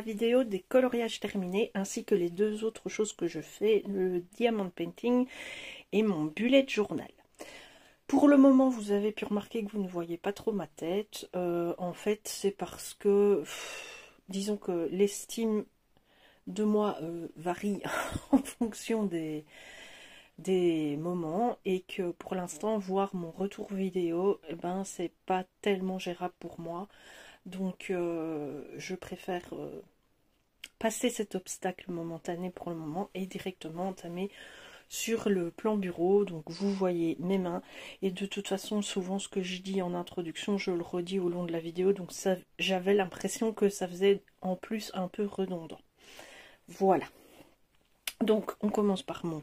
la vidéo des coloriages terminés ainsi que les deux autres choses que je fais, le diamond painting et mon bullet journal. Pour le moment, vous avez pu remarquer que vous ne voyez pas trop ma tête. En fait, c'est parce que, disons que l'estime de moi varie en fonction des moments et que pour l'instant, voir mon retour vidéo, eh ben, c'est pas tellement gérable pour moi. Donc, je préfère passer cet obstacle momentané pour le moment et directement entamer sur le plan bureau. Donc vous voyez mes mains et de toute façon souvent ce que je dis en introduction je le redis au long de la vidéo, donc ça j'avais l'impression que ça faisait en plus un peu redondant. Voilà, donc on commence par mon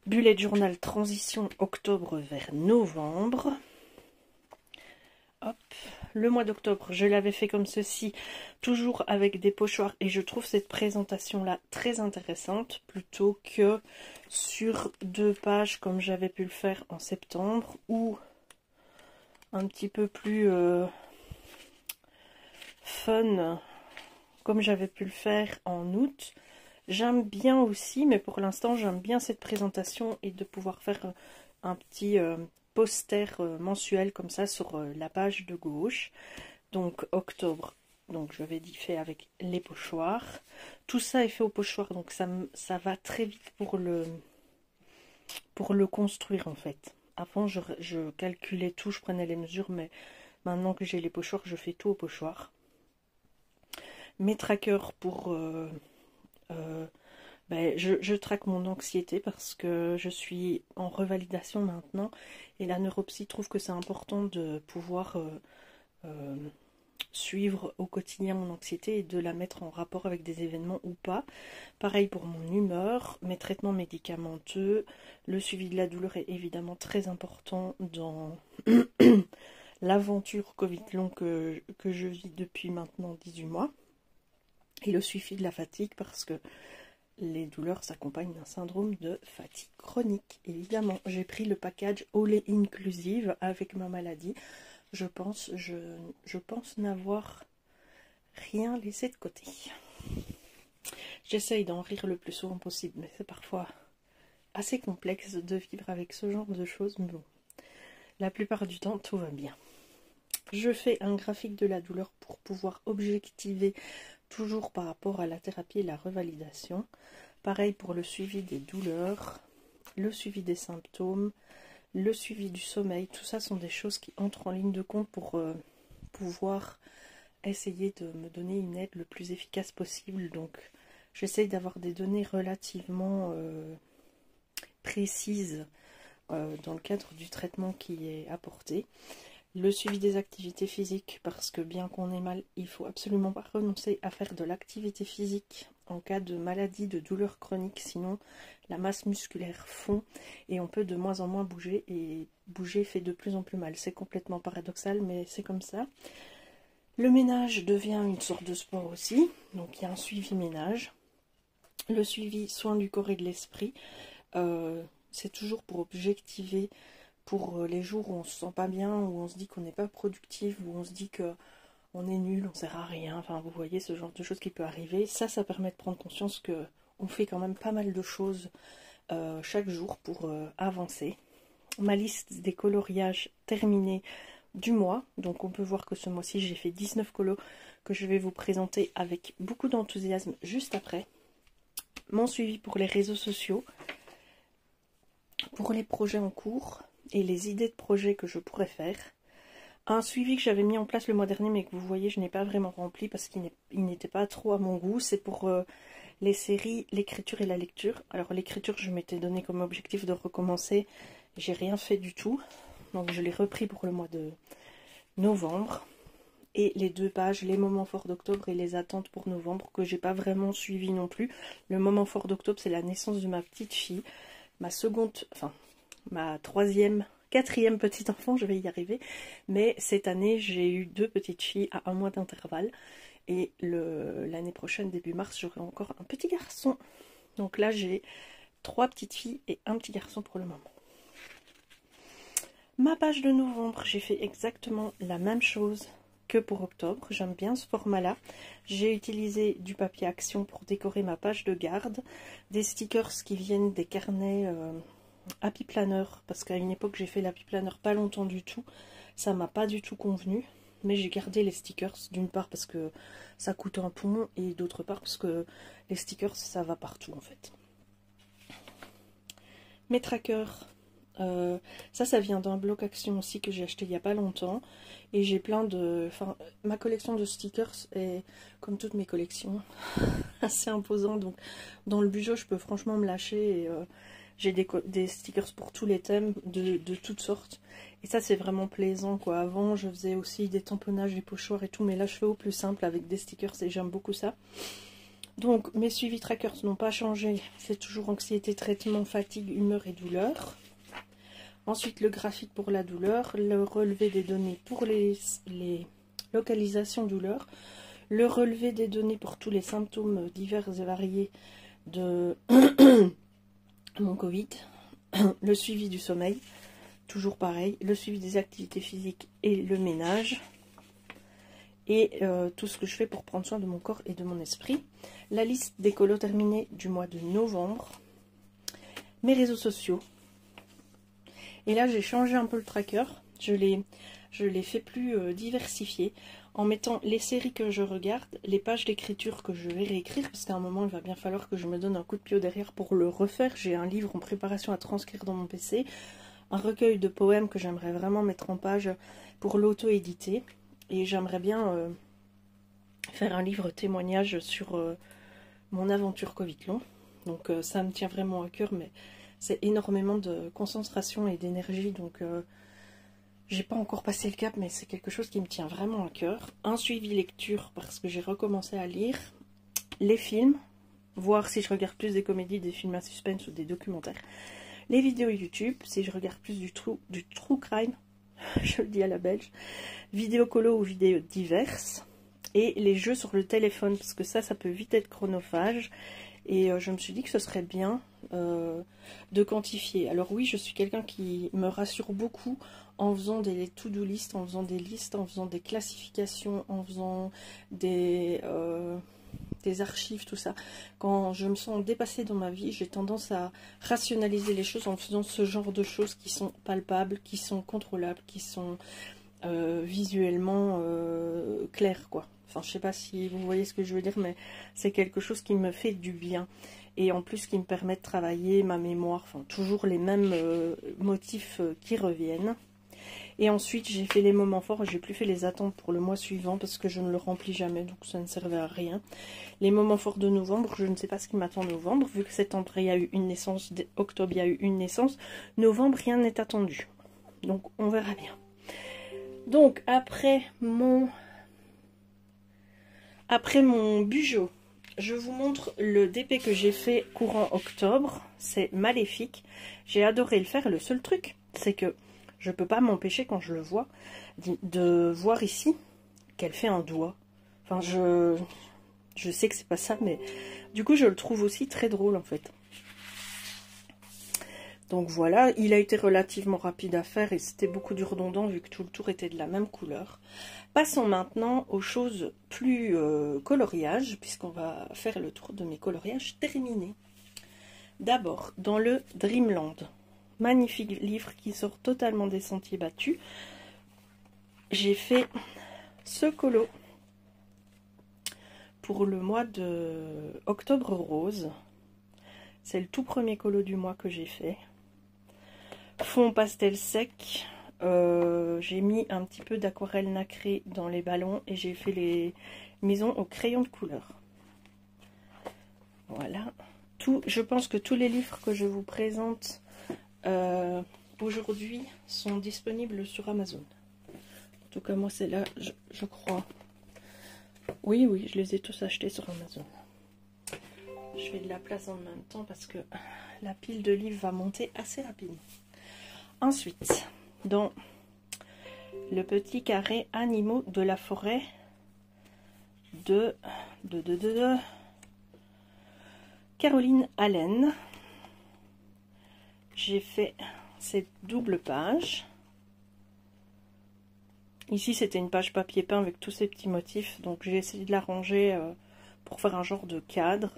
bullet journal transition octobre vers novembre. Hop, le mois d'octobre, je l'avais fait comme ceci, toujours avec des pochoirs, et je trouve cette présentation-là très intéressante, plutôt que sur 2 pages comme j'avais pu le faire en septembre, ou un petit peu plus fun, comme j'avais pu le faire en août. J'aime bien aussi, mais pour l'instant, j'aime bien cette présentation et de pouvoir faire un petit poster mensuel comme ça sur la page de gauche. Donc octobre, donc je vais dire fait avec les pochoirs. Tout ça est fait au pochoir, donc ça va très vite pour le construire en fait. Avant je calculais tout, je prenais les mesures, mais maintenant que j'ai les pochoirs, je fais tout au pochoir. Mes trackers pour je traque mon anxiété parce que je suis en revalidation maintenant et la neuropsy trouve que c'est important de pouvoir suivre au quotidien mon anxiété et de la mettre en rapport avec des événements ou pas. Pareil pour mon humeur, mes traitements médicamenteux, le suivi de la douleur est évidemment très important dans l'aventure Covid long que je vis depuis maintenant 18 mois. Et le suivi de la fatigue parce que les douleurs s'accompagnent d'un syndrome de fatigue chronique. Évidemment, j'ai pris le package All Inclusive avec ma maladie. Je pense n'avoir rien laissé de côté. J'essaye d'en rire le plus souvent possible, mais c'est parfois assez complexe de vivre avec ce genre de choses. Mais bon, la plupart du temps, tout va bien. Je fais un graphique de la douleur pour pouvoir objectiver toujours par rapport à la thérapie et la revalidation. Pareil pour le suivi des douleurs, le suivi des symptômes, le suivi du sommeil. Tout ça sont des choses qui entrent en ligne de compte pour pouvoir essayer de me donner une aide le plus efficace possible. Donc j'essaye d'avoir des données relativement précises dans le cadre du traitement qui est apporté. Le suivi des activités physiques, parce que bien qu'on ait mal, il faut absolument pas renoncer à faire de l'activité physique en cas de maladie, de douleur chronique, sinon la masse musculaire fond et on peut de moins en moins bouger et bouger fait de plus en plus mal. C'est complètement paradoxal, mais c'est comme ça. Le ménage devient une sorte de sport aussi, donc il y a un suivi ménage. Le suivi soin du corps et de l'esprit, c'est toujours pour objectiver pour les jours où on se sent pas bien, où on se dit qu'on n'est pas productif, où on se dit que on est nul, on sert à rien, enfin vous voyez ce genre de choses qui peut arriver. Ça permet de prendre conscience que on fait quand même pas mal de choses chaque jour pour avancer. Ma liste des coloriages terminée du mois, donc on peut voir que ce mois-ci j'ai fait 19 colos que je vais vous présenter avec beaucoup d'enthousiasme juste après. Mon suivi pour les réseaux sociaux, pour les projets en cours et les idées de projets que je pourrais faire. Un suivi que j'avais mis en place le mois dernier mais que vous voyez je n'ai pas vraiment rempli parce qu'il n'était pas trop à mon goût. C'est pour les séries, l'écriture et la lecture. Alors l'écriture je m'étais donné comme objectif de recommencer. J'ai rien fait du tout. Donc je l'ai repris pour le mois de novembre. Et les 2 pages, les moments forts d'octobre et les attentes pour novembre que j'ai pas vraiment suivi non plus. Le moment fort d'octobre c'est la naissance de ma petite fille. Ma quatrième petite enfant, je vais y arriver. Mais cette année, j'ai eu 2 petites filles à 1 mois d'intervalle. Et l'année prochaine, début mars, j'aurai encore un petit garçon. Donc là, j'ai 3 petites filles et un petit garçon pour le moment. Ma page de novembre, j'ai fait exactement la même chose que pour octobre. J'aime bien ce format-là. J'ai utilisé du papier action pour décorer ma page de garde, des stickers qui viennent des carnets Happy Planner, parce qu'à une époque j'ai fait l'Happy Planner pas longtemps du tout. Ça m'a pas du tout convenu, mais j'ai gardé les stickers, d'une part parce que ça coûte un pont, et d'autre part parce que les stickers ça va partout en fait. Mes trackers, ça vient d'un bloc action aussi que j'ai acheté il y a pas longtemps, et j'ai plein de... Enfin, ma collection de stickers est, comme toutes mes collections, assez imposante, donc dans le budget je peux franchement me lâcher, et j'ai des stickers pour tous les thèmes, de toutes sortes. Et ça, c'est vraiment plaisant, quoi. Avant, je faisais aussi des tamponnages, des pochoirs et tout. Mais là, je fais au plus simple avec des stickers et j'aime beaucoup ça. Donc, mes suivis trackers n'ont pas changé. C'est toujours anxiété, traitement, fatigue, humeur et douleur. Ensuite, le graphique pour la douleur. Le relevé des données pour les localisations douleur. Le relevé des données pour tous les symptômes divers et variés de... mon Covid, le suivi du sommeil, toujours pareil, le suivi des activités physiques et le ménage, et tout ce que je fais pour prendre soin de mon corps et de mon esprit, la liste des colos terminés du mois de novembre, mes réseaux sociaux, et là j'ai changé un peu le tracker, je l'ai fait plus diversifié, en mettant les séries que je regarde, les pages d'écriture que je vais réécrire, parce qu'à un moment il va bien falloir que je me donne un coup de pied au derrière pour le refaire. J'ai un livre en préparation à transcrire dans mon PC, un recueil de poèmes que j'aimerais vraiment mettre en page pour l'auto-éditer, et j'aimerais bien faire un livre témoignage sur mon aventure Covid long. Donc ça me tient vraiment à cœur, mais c'est énormément de concentration et d'énergie, donc... j'ai pas encore passé le cap, mais c'est quelque chose qui me tient vraiment à cœur. Un suivi lecture, parce que j'ai recommencé à lire. Les films, voir si je regarde plus des comédies, des films à suspense ou des documentaires. Les vidéos YouTube, si je regarde plus du true crime, je le dis à la belge. Vidéos colo ou vidéos diverses. Et les jeux sur le téléphone, parce que ça peut vite être chronophage. Et je me suis dit que ce serait bien de quantifier. Alors oui, je suis quelqu'un qui me rassure beaucoup en faisant des to-do list, en faisant des listes, en faisant des classifications, en faisant des archives, tout ça. Quand je me sens dépassée dans ma vie, j'ai tendance à rationaliser les choses en faisant ce genre de choses qui sont palpables, qui sont contrôlables, qui sont visuellement claires, quoi. Enfin, je sais pas si vous voyez ce que je veux dire, mais c'est quelque chose qui me fait du bien. Et en plus, qui me permet de travailler ma mémoire. Enfin, toujours les mêmes motifs qui reviennent. Et ensuite, j'ai fait les moments forts. J'ai plus fait les attentes pour le mois suivant parce que je ne le remplis jamais. Donc, ça ne servait à rien. Les moments forts de novembre, je ne sais pas ce qui m'attend en novembre. Vu que septembre, il y a eu une naissance. Octobre, il y a eu une naissance. Novembre, rien n'est attendu. Donc, on verra bien. Donc, après mon Bugeot, je vous montre le DP que j'ai fait courant octobre. C'est Maléfique. J'ai adoré le faire. Le seul truc, c'est que je peux pas m'empêcher quand je le vois de voir ici qu'elle fait un doigt. Enfin, je sais que c'est pas ça, mais du coup, je le trouve aussi très drôle en fait. Donc voilà, il a été relativement rapide à faire et c'était beaucoup du redondant vu que tout le tour était de la même couleur. Passons maintenant aux choses plus coloriage, puisqu'on va faire le tour de mes coloriages terminés. D'abord, dans le Dreamland, magnifique livre qui sort totalement des sentiers battus. J'ai fait ce colo pour le mois de octobre rose. C'est le tout premier colo du mois que j'ai fait. Fond pastel sec. J'ai mis un petit peu d'aquarelle nacrée dans les ballons et j'ai fait les maisons au crayon de couleur. Voilà. Je pense que tous les livres que je vous présente aujourd'hui sont disponibles sur Amazon. En tout cas, moi, c'est là, je crois. Oui, je les ai tous achetés sur Amazon. Je fais de la place en même temps parce que la pile de livres va monter assez rapidement. Ensuite, dans le petit carré animaux de la forêt de Caroline Allen, j'ai fait cette double page. Ici, c'était une page papier peint avec tous ces petits motifs. Donc, j'ai essayé de la ranger pour faire un genre de cadre.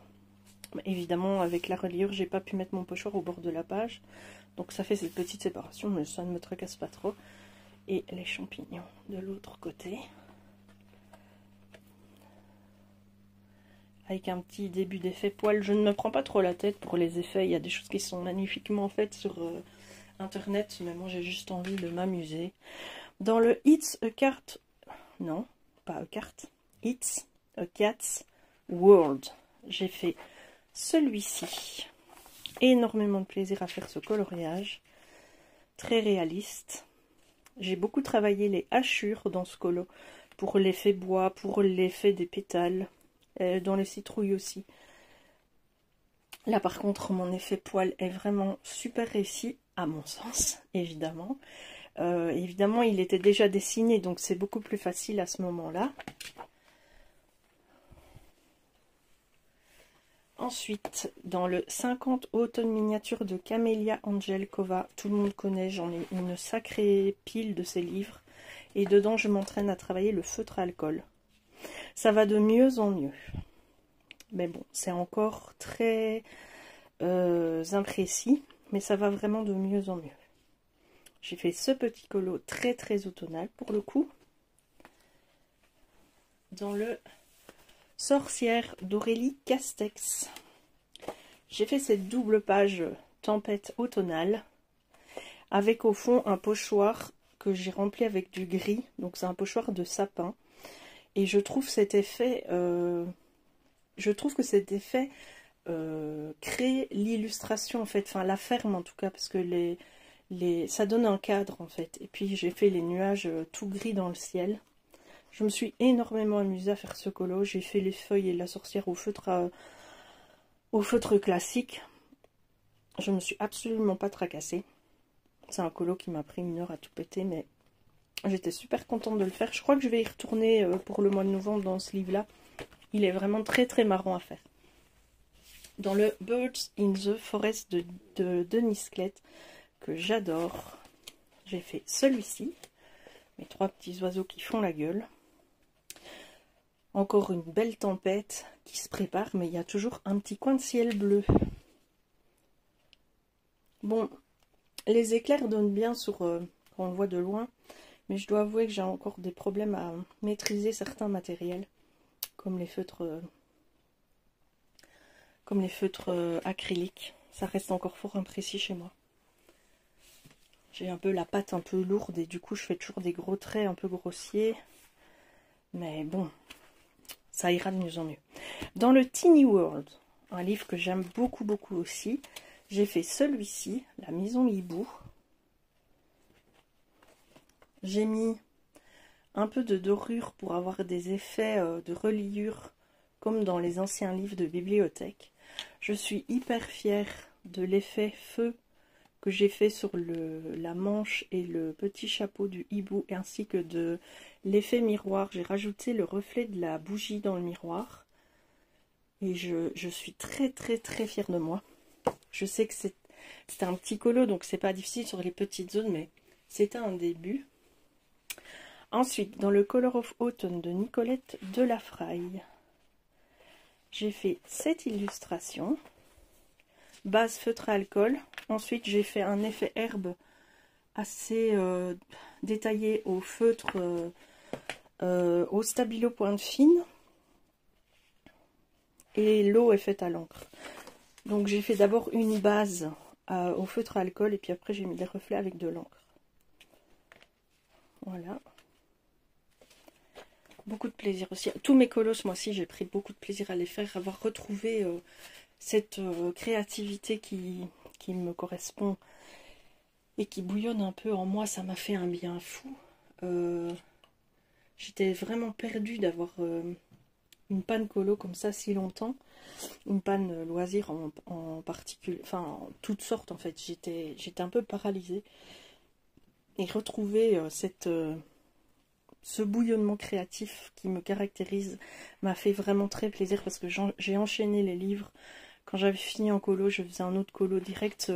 Évidemment, avec la reliure, j'ai pas pu mettre mon pochoir au bord de la page. Donc, ça fait cette petite séparation, mais ça ne me tracasse pas trop. Et les champignons de l'autre côté. Avec un petit début d'effet poil. Je ne me prends pas trop la tête pour les effets. Il y a des choses qui sont magnifiquement faites sur Internet. Mais moi, j'ai juste envie de m'amuser. Dans le It's a Cat... Non, pas a Cat. It's a Cat's World. J'ai fait celui-ci. Énormément de plaisir à faire ce coloriage. Très réaliste. J'ai beaucoup travaillé les hachures dans ce colo. Pour l'effet bois, pour l'effet des pétales. Dans les citrouilles aussi. Là par contre mon effet poil est vraiment super réussi, à mon sens, évidemment. Évidemment il était déjà dessiné, donc c'est beaucoup plus facile à ce moment-là. Ensuite, dans le 50 automne miniature de Camélia Angelkova, tout le monde connaît, j'en ai une sacrée pile de ces livres. Et dedans je m'entraîne à travailler le feutre à alcool. Ça va de mieux en mieux. Mais bon, c'est encore très imprécis, mais ça va vraiment de mieux en mieux. J'ai fait ce petit colo très automnal pour le coup. Dans le Sorcière d'Aurélie Castex. J'ai fait cette double page tempête automnale avec au fond un pochoir que j'ai rempli avec du gris. Donc c'est un pochoir de sapin. Et je trouve cet effet... crée l'illustration en fait, enfin la ferme en tout cas, parce que ça donne un cadre en fait. Et puis j'ai fait les nuages tout gris dans le ciel. Je me suis énormément amusée à faire ce colo. J'ai fait les feuilles et la sorcière au feutre classique. Je me suis absolument pas tracassée. C'est un colo qui m'a pris 1 heure à tout péter, mais j'étais super contente de le faire. Je crois que je vais y retourner pour le mois de novembre dans ce livre-là. Il est vraiment très marrant à faire. Dans le Birds in the Forest de Denis Klett, que j'adore, j'ai fait celui-ci. Mes 3 petits oiseaux qui font la gueule. Encore une belle tempête qui se prépare, mais il y a toujours un petit coin de ciel bleu. Bon, les éclairs donnent bien sur quand on le voit de loin, mais je dois avouer que j'ai encore des problèmes à maîtriser certains matériels, comme les feutres acryliques. Ça reste encore fort imprécis chez moi. J'ai un peu la pâte un peu lourde et du coup je fais toujours des gros traits un peu grossiers. Mais bon, ça ira de mieux en mieux. Dans le Tiny World, un livre que j'aime beaucoup aussi, j'ai fait celui-ci, La Maison Hibou. J'ai mis un peu de dorure pour avoir des effets de reliure comme dans les anciens livres de bibliothèque. Je suis hyper fière de l'effet feu que j'ai fait sur la manche et le petit chapeau du hibou, ainsi que de l'effet miroir. J'ai rajouté le reflet de la bougie dans le miroir. Et je suis très fière de moi. Je sais que c'était un petit colo, donc c'est pas difficile sur les petites zones, mais c'était un début. Ensuite, dans le Color of Autumn de Nicolette Delafraille, j'ai fait cette illustration. Base feutre à alcool. Ensuite, j'ai fait un effet herbe assez détaillé au feutre, au stabilo pointe fine. Et l'eau est faite à l'encre. Donc, j'ai fait d'abord une base au feutre à alcool et puis après, j'ai mis des reflets avec de l'encre. Voilà. Beaucoup de plaisir aussi. Tous mes colos, moi aussi, j'ai pris beaucoup de plaisir à les faire. Avoir retrouvé cette créativité qui me correspond et qui bouillonne un peu en moi, ça m'a fait un bien fou. J'étais vraiment perdue d'avoir une panne colo comme ça si longtemps. Une panne loisir en particulier, enfin en toutes sortes en fait. J'étais un peu paralysée. Et retrouver ce bouillonnement créatif qui me caractérise m'a fait vraiment très plaisir parce que j'ai enchaîné les livres. Quand j'avais fini en colo, je faisais un autre colo direct.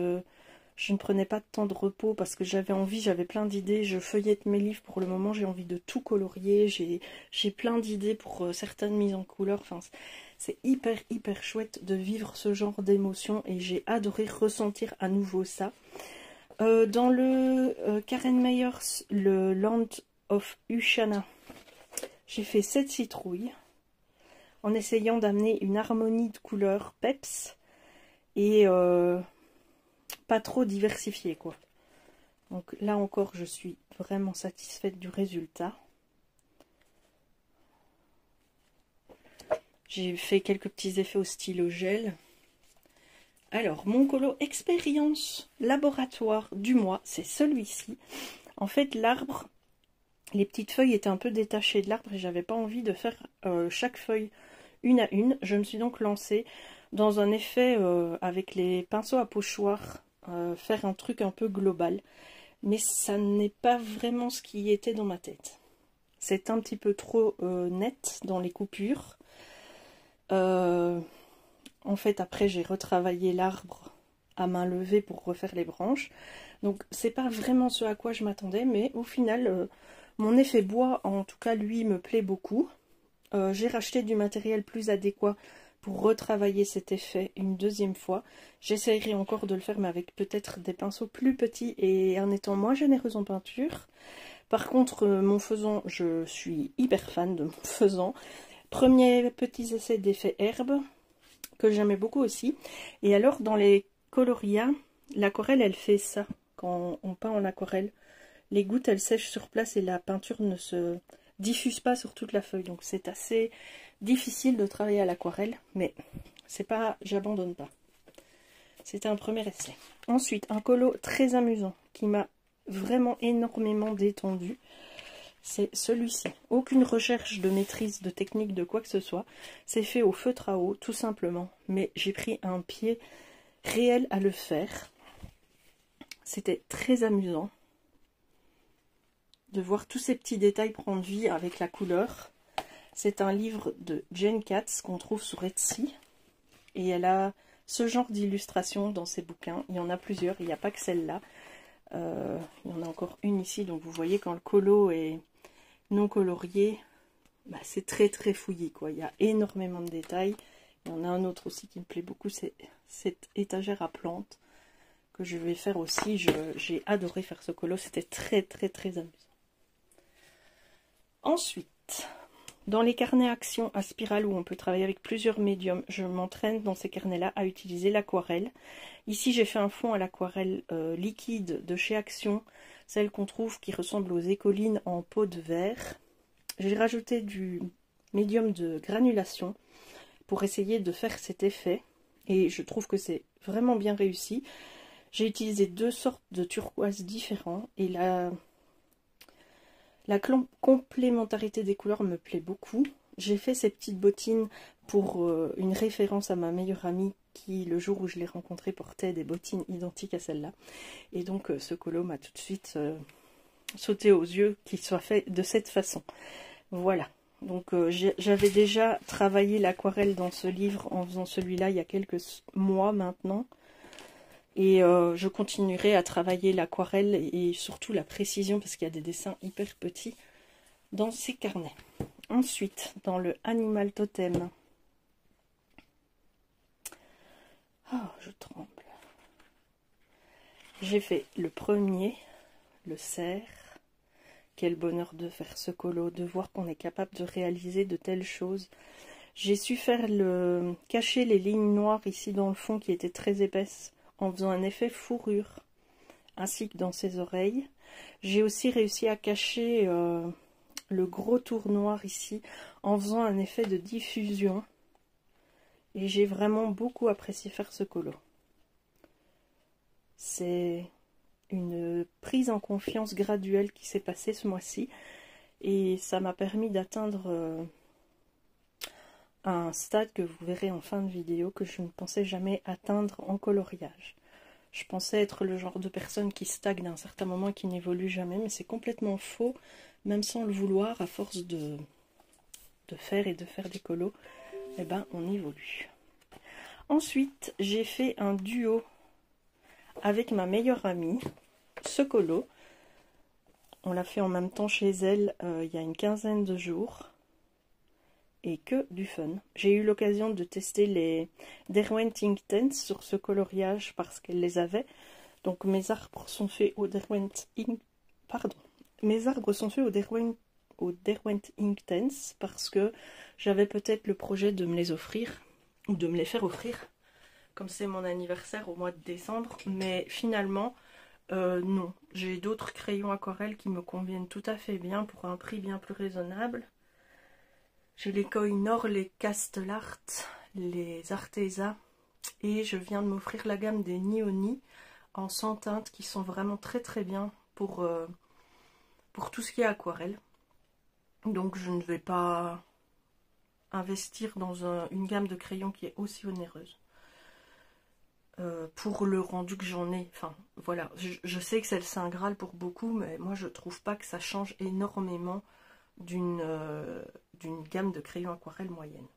Je ne prenais pas de temps de repos parce que j'avais envie, j'avais plein d'idées. Je feuillette mes livres pour le moment, j'ai envie de tout colorier. J'ai plein d'idées pour certaines mises en couleur. Enfin, c'est hyper chouette de vivre ce genre d'émotion et j'ai adoré ressentir à nouveau ça. Dans le Karen Meyers, le Land of Ushana, j'ai fait 7 citrouilles en essayant d'amener une harmonie de couleurs peps et pas trop diversifiée, quoi. Donc là encore, je suis vraiment satisfaite du résultat. J'ai fait quelques petits effets au stylo gel. Alors, mon colo expérience laboratoire du mois, c'est celui-ci. En fait, l'arbre, les petites feuilles étaient un peu détachées de l'arbre et j'avais pas envie de faire chaque feuille une à une. Je me suis donc lancée dans un effet avec les pinceaux à pochoir, faire un truc un peu global. Mais ça n'est pas vraiment ce qui était dans ma tête. C'est un petit peu trop net dans les coupures. En fait, après, j'ai retravaillé l'arbre à main levée pour refaire les branches. Donc, c'est pas vraiment ce à quoi je m'attendais, mais au final, mon effet bois, en tout cas, lui, me plaît beaucoup. J'ai racheté du matériel plus adéquat pour retravailler cet effet une deuxième fois. J'essayerai encore de le faire, mais avec peut-être des pinceaux plus petits et en étant moins généreuse en peinture. Par contre, mon faisan, je suis hyper fan de mon faisan. Premier petits essais d'effet herbe, que j'aimais beaucoup aussi. Et alors, dans les colorias, l'aquarelle, elle fait ça. Quand on peint en aquarelle, les gouttes, elles sèchent sur place et la peinture ne se diffuse pas sur toute la feuille. Donc, c'est assez difficile de travailler à l'aquarelle, mais c'est pas, j'abandonne pas. C'était un premier essai. Ensuite, un colo très amusant qui m'a vraiment énormément détendu. C'est celui-ci. Aucune recherche de maîtrise, de technique, de quoi que ce soit. C'est fait au feutre à eau, tout simplement. Mais j'ai pris un pied réel à le faire. C'était très amusant de voir tous ces petits détails prendre vie avec la couleur. C'est un livre de Jen Katz qu'on trouve sur Etsy. Et elle a ce genre d'illustration dans ses bouquins. Il y en a plusieurs, il n'y a pas que celle-là. Il y en a encore une ici. Donc vous voyez, quand le colo est non colorié, bah c'est très fouillis, quoi. Il y a énormément de détails. Il y en a un autre aussi qui me plaît beaucoup, c'est cette étagère à plantes que je vais faire aussi. J'ai adoré faire ce colo, c'était très amusant. Ensuite, dans les carnets action à spirale où on peut travailler avec plusieurs médiums, je m'entraîne dans ces carnets-là à utiliser l'aquarelle. Ici, j'ai fait un fond à l'aquarelle liquide de chez Action, celle qu'on trouve qui ressemble aux écolines en peau de verre. J'ai rajouté du médium de granulation pour essayer de faire cet effet et je trouve que c'est vraiment bien réussi. J'ai utilisé deux sortes de turquoise différents et la complémentarité des couleurs me plaît beaucoup. J'ai fait ces petites bottines pour une référence à ma meilleure amie qui, le jour où je l'ai rencontrée, portait des bottines identiques à celles-là. Et donc ce colo m'a tout de suite sauté aux yeux qu'il soit fait de cette façon. Voilà. Donc j'avais déjà travaillé l'aquarelle dans ce livre en faisant celui-là il y a quelques mois maintenant. Et je continuerai à travailler l'aquarelle et surtout la précision parce qu'il y a des dessins hyper petits dans ces carnets. Ensuite, dans le Animal Totem. Oh, je tremble. J'ai fait le premier, le cerf. Quel bonheur de faire ce colo, de voir qu'on est capable de réaliser de telles choses. J'ai su faire cacher les lignes noires ici dans le fond qui étaient très épaisses en faisant un effet fourrure, ainsi que dans ses oreilles. J'ai aussi réussi à cacher le gros tour noir ici en faisant un effet de diffusion. Et j'ai vraiment beaucoup apprécié faire ce colo. C'est une prise en confiance graduelle qui s'est passée ce mois-ci et ça m'a permis d'atteindre un stade que vous verrez en fin de vidéo que je ne pensais jamais atteindre en coloriage. Je pensais être le genre de personne qui stagne à un certain moment et qui n'évolue jamais, mais c'est complètement faux, même sans le vouloir, à force de faire et de faire des colos, eh ben on évolue. Ensuite, j'ai fait un duo avec ma meilleure amie ce colo. On l'a fait en même temps chez elle il y a une quinzaine de jours. Et que du fun. J'ai eu l'occasion de tester les Derwent Inktense sur ce coloriage parce qu'elle les avait. Donc mes arbres sont faits au Derwent Inktense parce que j'avais peut-être le projet de me les offrir ou de me les faire offrir comme c'est mon anniversaire au mois de décembre, mais finalement non, j'ai d'autres crayons aquarelles qui me conviennent tout à fait bien pour un prix bien plus raisonnable. J'ai les Koh-i-Noor, les Castellart, les Arteza et je viens de m'offrir la gamme des Nioni en 100 teintes qui sont vraiment très très bien pour tout ce qui est aquarelle. Donc je ne vais pas investir dans une gamme de crayons qui est aussi onéreuse. Pour le rendu que j'en ai, enfin voilà, je sais que c'est le Saint Graal pour beaucoup, mais moi je trouve pas que ça change énormément d'une gamme de crayons aquarelle moyenne.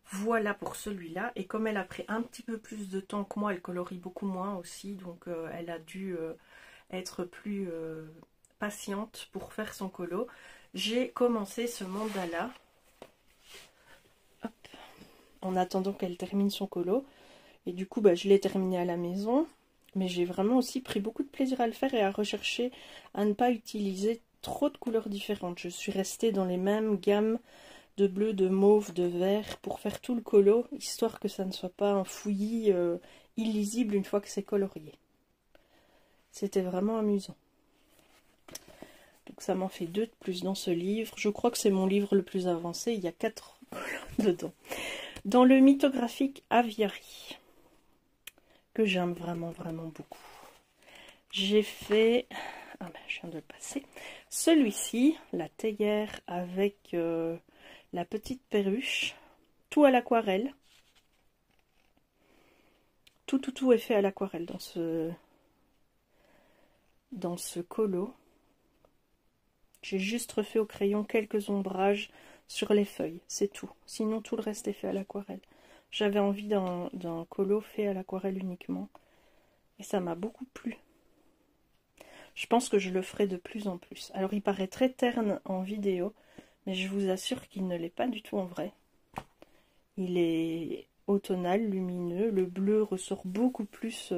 Voilà pour celui-là, et comme elle a pris un petit peu plus de temps que moi, elle colorie beaucoup moins aussi, donc elle a dû être plus patiente pour faire son colo. J'ai commencé ce mandala en attendant qu'elle termine son colo, et du coup je l'ai terminé à la maison, mais j'ai vraiment aussi pris beaucoup de plaisir à le faire et à rechercher à ne pas utiliser trop de couleurs différentes. Je suis restée dans les mêmes gammes de bleu, de mauve, de vert pour faire tout le colo, histoire que ça ne soit pas un fouillis illisible une fois que c'est colorié. C'était vraiment amusant. Donc ça m'en fait 2 de plus dans ce livre. Je crois que c'est mon livre le plus avancé, il y a 4 dedans. Dans le mythographique Aviary, que j'aime vraiment vraiment beaucoup, j'ai fait... Ah ben, je viens de le passer. Celui-ci, la théière avec la petite perruche, tout à l'aquarelle. Tout est fait à l'aquarelle dans ce colo. J'ai juste refait au crayon quelques ombrages sur les feuilles, c'est tout. Sinon, tout le reste est fait à l'aquarelle. J'avais envie d'un colo fait à l'aquarelle uniquement. Et ça m'a beaucoup plu. Je pense que je le ferai de plus en plus. Alors, il paraît très terne en vidéo, mais je vous assure qu'il ne l'est pas du tout en vrai. Il est automnal, lumineux. Le bleu ressort beaucoup plus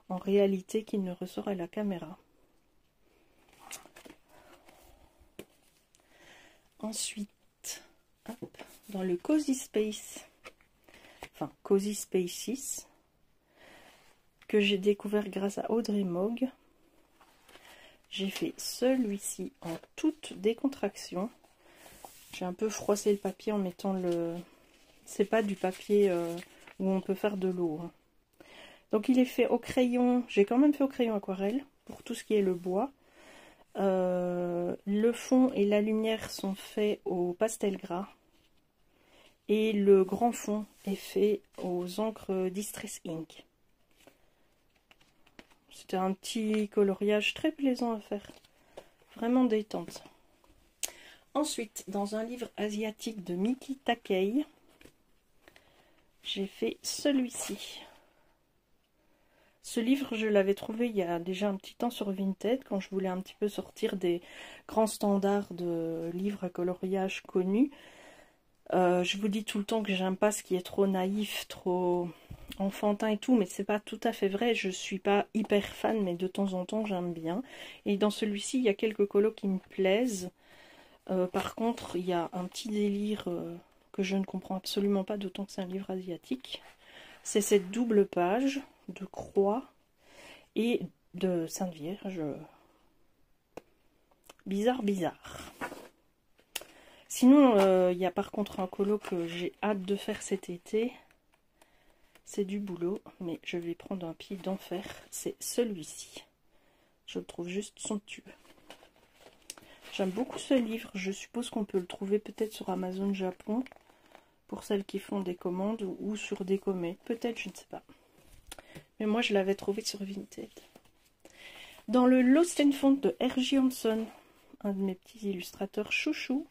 en réalité qu'il ne ressort à la caméra. Ensuite, hop, dans le Cozy Space, enfin Cozy Spaces, que j'ai découvert grâce à Audrey Mogg, j'ai fait celui-ci en toute décontraction. J'ai un peu froissé le papier en mettant le... C'est pas du papier où on peut faire de l'eau. Hein. Donc il est fait au crayon. J'ai quand même fait au crayon aquarelle pour tout ce qui est le bois. Le fond et la lumière sont faits au pastel gras. Et le grand fond est fait aux encres Distress Ink. C'était un petit coloriage très plaisant à faire. Vraiment détente. Ensuite, dans un livre asiatique de Miki Takei, j'ai fait celui-ci. Ce livre, je l'avais trouvé il y a déjà un petit temps sur Vinted, quand je voulais un petit peu sortir des grands standards de livres à coloriage connus. Je vous dis tout le temps que j'aime pas ce qui est trop naïf, trop enfantin et tout, mais c'est pas tout à fait vrai. Je suis pas hyper fan, mais de temps en temps j'aime bien. Et dans celui-ci, il y a quelques colos qui me plaisent. Par contre, il y a un petit délire que je ne comprends absolument pas, d'autant que c'est un livre asiatique. C'est cette double page de croix et de Sainte Vierge. Bizarre, bizarre. Sinon, il y a par contre un colo que j'ai hâte de faire cet été. C'est du boulot, mais je vais prendre un pied d'enfer. C'est celui-ci. Je le trouve juste somptueux. J'aime beaucoup ce livre. Je suppose qu'on peut le trouver peut-être sur Amazon Japon. Pour celles qui font des commandes ou sur Décomé. Peut-être, je ne sais pas. Mais moi, je l'avais trouvé sur Vinted. Dans le Lost and Found de R.J. Hanson, un de mes petits illustrateurs chouchous,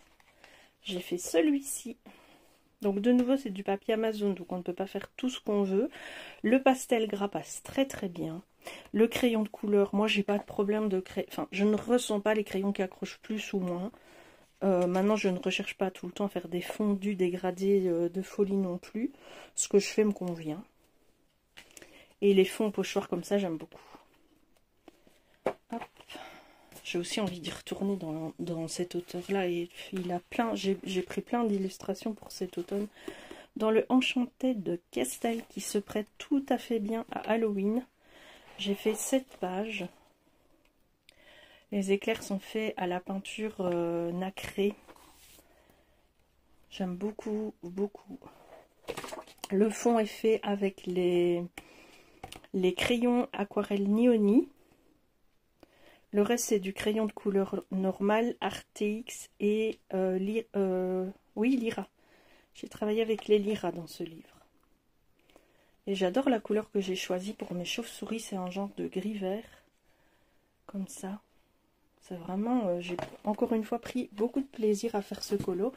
j'ai fait celui-ci. Donc de nouveau c'est du papier Amazon, donc on ne peut pas faire tout ce qu'on veut. Le pastel gras passe très très bien. Le crayon de couleur, moi j'ai pas de problème de crayon, enfin je ne ressens pas les crayons qui accrochent plus ou moins. Maintenant je ne recherche pas tout le temps à faire des fondus dégradés de folie non plus. Ce que je fais me convient. Et les fonds pochoirs comme ça j'aime beaucoup. Hop. J'ai aussi envie d'y retourner dans cet auteur-là. Et il a plein, j'ai pris plein d'illustrations pour cet automne. Dans le Enchanted de Kestel qui se prête tout à fait bien à Halloween. J'ai fait 7 pages. Les éclairs sont faits à la peinture nacrée. J'aime beaucoup, beaucoup. Le fond est fait avec les crayons aquarelle Nioni. Le reste, c'est du crayon de couleur normale, Artx et oui, Lyra. J'ai travaillé avec les Lyra dans ce livre. Et j'adore la couleur que j'ai choisie pour mes chauves-souris. C'est un genre de gris-vert. Comme ça. C'est vraiment... j'ai encore une fois pris beaucoup de plaisir à faire ce colo.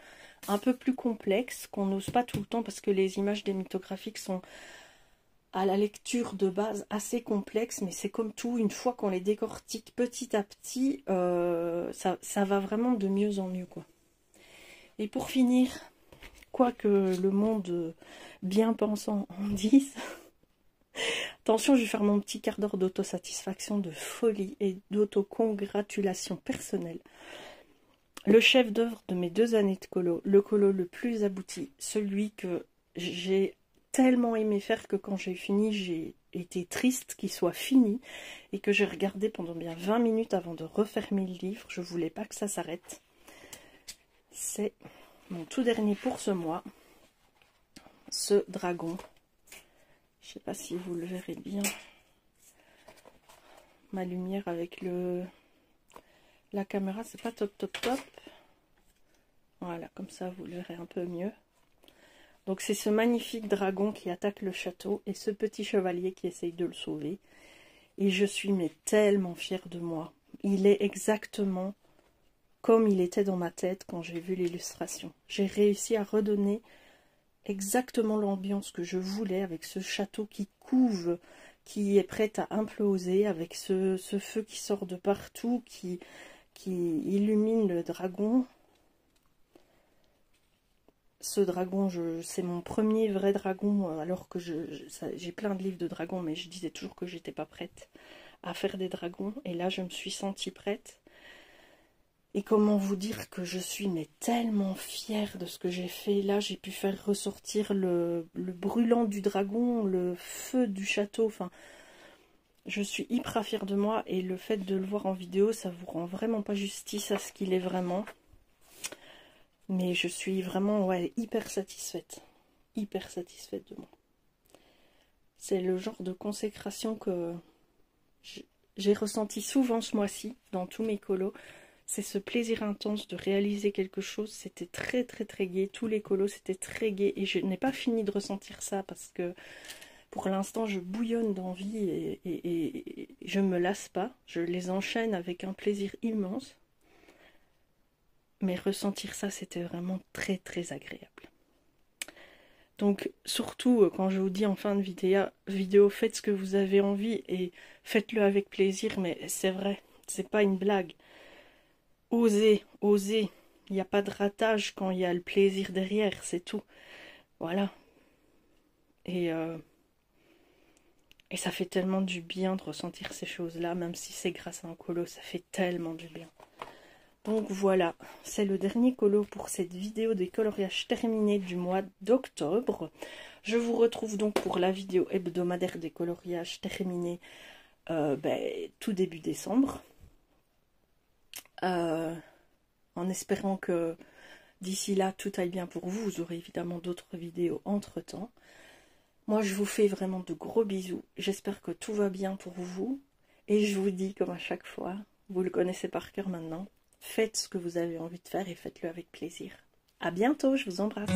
Un peu plus complexe, qu'on n'ose pas tout le temps parce que les images des mythographiques sont à la lecture de base assez complexes. Mais c'est comme tout, une fois qu'on les décortique petit à petit, ça va vraiment de mieux en mieux, quoi. Et pour finir... Quoi que le monde bien pensant en dise, attention, je vais faire mon petit quart d'heure d'autosatisfaction, de folie et d'autocongratulation personnelle. Le chef d'œuvre de mes 2 années de colo, le colo le plus abouti, celui que j'ai tellement aimé faire que quand j'ai fini, j'ai été triste qu'il soit fini et que j'ai regardé pendant bien 20 minutes avant de refermer le livre. Je voulais pas que ça s'arrête. C'est... mon tout dernier pour ce mois, ce dragon. Je sais pas si vous le verrez bien. Ma lumière avec la caméra, c'est pas top. Voilà, comme ça vous le verrez un peu mieux. Donc c'est ce magnifique dragon qui attaque le château et ce petit chevalier qui essaye de le sauver. Et je suis mais tellement fière de moi. Il est exactement comme il était dans ma tête quand j'ai vu l'illustration. J'ai réussi à redonner exactement l'ambiance que je voulais avec ce château qui couve, qui est prêt à imploser, avec ce feu qui sort de partout, qui illumine le dragon. Ce dragon, c'est mon premier vrai dragon, alors que j'ai plein de livres de dragons, mais je disais toujours que j'étais pas prête à faire des dragons. Et là, je me suis sentie prête. Et comment vous dire que je suis mais tellement fière de ce que j'ai fait. Là, j'ai pu faire ressortir le brûlant du dragon, le feu du château. Enfin, je suis hyper fière de moi. Et le fait de le voir en vidéo, ça vous rend vraiment pas justice à ce qu'il est vraiment. Mais je suis vraiment hyper satisfaite. Hyper satisfaite de moi. C'est le genre de consécration que j'ai ressenti souvent ce mois-ci, dans tous mes colos. C'est ce plaisir intense de réaliser quelque chose. C'était très gai. Tous les colos, c'était très gai. Et je n'ai pas fini de ressentir ça parce que pour l'instant, je bouillonne d'envie et je ne me lasse pas. Je les enchaîne avec un plaisir immense. Mais ressentir ça, c'était vraiment très agréable. Donc, surtout, quand je vous dis en fin de vidéo, faites ce que vous avez envie et faites-le avec plaisir. Mais c'est vrai, c'est pas une blague. Osez. Il n'y a pas de ratage quand il y a le plaisir derrière, c'est tout. Voilà. Et ça fait tellement du bien de ressentir ces choses-là, même si c'est grâce à un colo, ça fait tellement du bien. Donc voilà, c'est le dernier colo pour cette vidéo des coloriages terminés du mois d'octobre. Je vous retrouve donc pour la vidéo hebdomadaire des coloriages terminés tout début décembre. En espérant que d'ici là tout aille bien pour vous. Vous aurez évidemment d'autres vidéos entre temps. Moi je vous fais vraiment de gros bisous. J'espère que tout va bien pour vous. Et je vous dis comme à chaque fois, vous le connaissez par cœur maintenant, faites ce que vous avez envie de faire et faites-le avec plaisir. À bientôt, je vous embrasse.